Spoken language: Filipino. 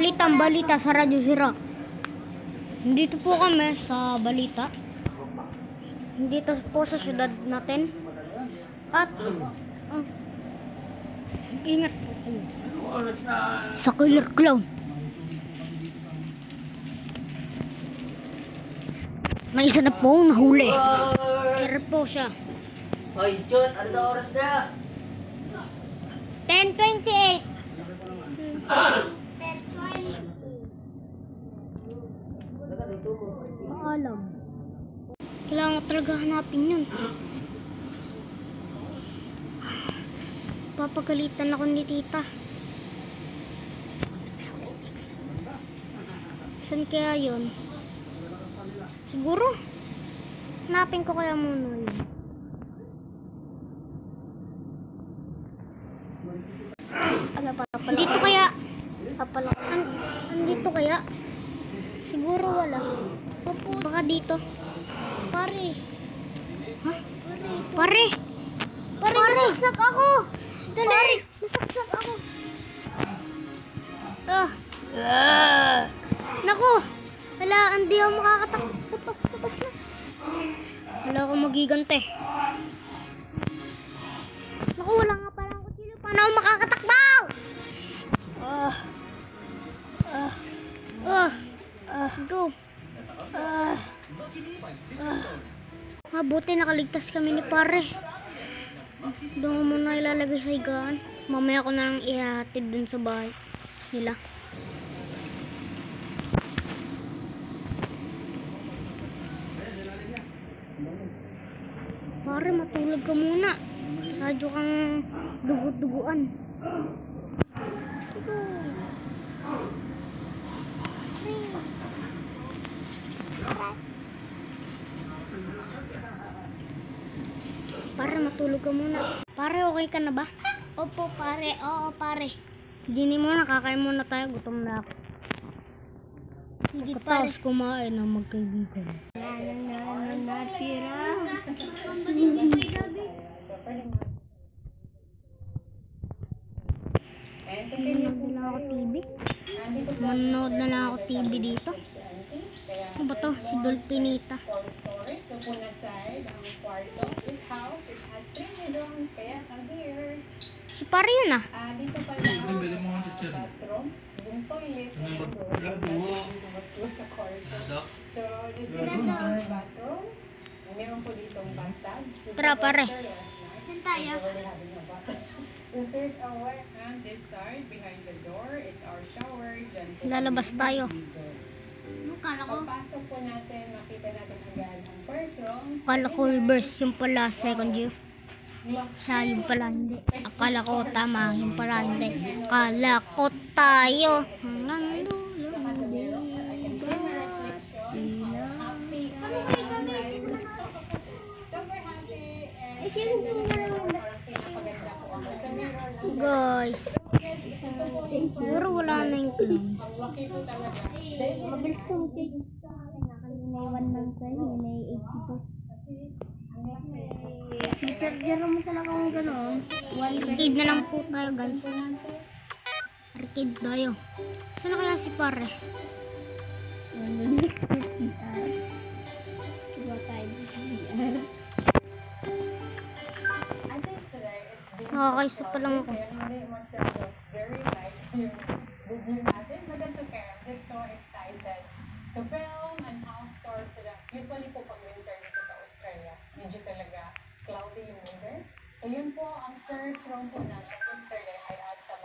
Balitang balita sa Radyo Sira. Dito po kami sa balita. Dito po sa syudad natin. At ingat po kayo sa killer clown. May isa na pong nahuli. Sir po siya. Hoy, Jot, ano na oras na? 10:28. Alam. Kailangan ko talaga hanapin yun. Papagalitan ako ni tita. Saan kaya yun? Siguro hanapin ko kaya muna yun. Dito kaya? Andito kaya? Siguro wala. Baka dito. Pare. Ha? Pare. Pare, nasaksak ako. Dali. Pare, nasaksak ako. Naku. Wala, hindi ako makakatakot. Tapos na. Wala akong magigante. Naku, wala nga pala ang kutsilyo. Paano ako makakatakbaw? Let's go. Mabuti nakaligtas kami ni pare. Doon ko muna ilalagay sa higaan. Mamaya ko na lang ihatid dun sa bahay nila. Pare, matulog ka muna. Sadyo kang dugo-duguan. Pare, matulog ka muna. Pare, okay ka na ba? Opo, pare. Oo, pare. Gini muna, kakain muna tayo. Gutom na ako. Sige, pare. Tapos kumain ng magkaibigan. Natira. Manood na ako TV. Manood na lang ako TV dito. Ano ba to? Si Dolphinita. Si pare yun ah. Dito pala ang bathroom, yung toilet, sa kwarto. So, dito na bathroom. Meron po dito ang bathtub. Tara pare. Saan tayo? The third hour and this side behind the door, it's our shower. Lalabas tayo. Pagpasok po natin, makita natin agad ang first room. Akala ko reverse yung pala second year. Siya yung pala hindi. Akala ko tama yung pala hindi. Akala ko tayo hanggang dulo. Guys, siguro wala na yung clown. Mabilis kong cake. Nakalimutan lang sa'yo. May 82. Charger mo talaga kung gano'n. Arcade na lang po tayo guys. Arcade tayo. Saan na kaya si pare? Nakakaisa pa lang ako. Very light video natin, but that's okay. I'm just so excited to film and how stores sila. Usually po pag winter dito sa Australia, medyo talaga cloudy yung weather. So yun po, ang first room po natin yesterday, I add some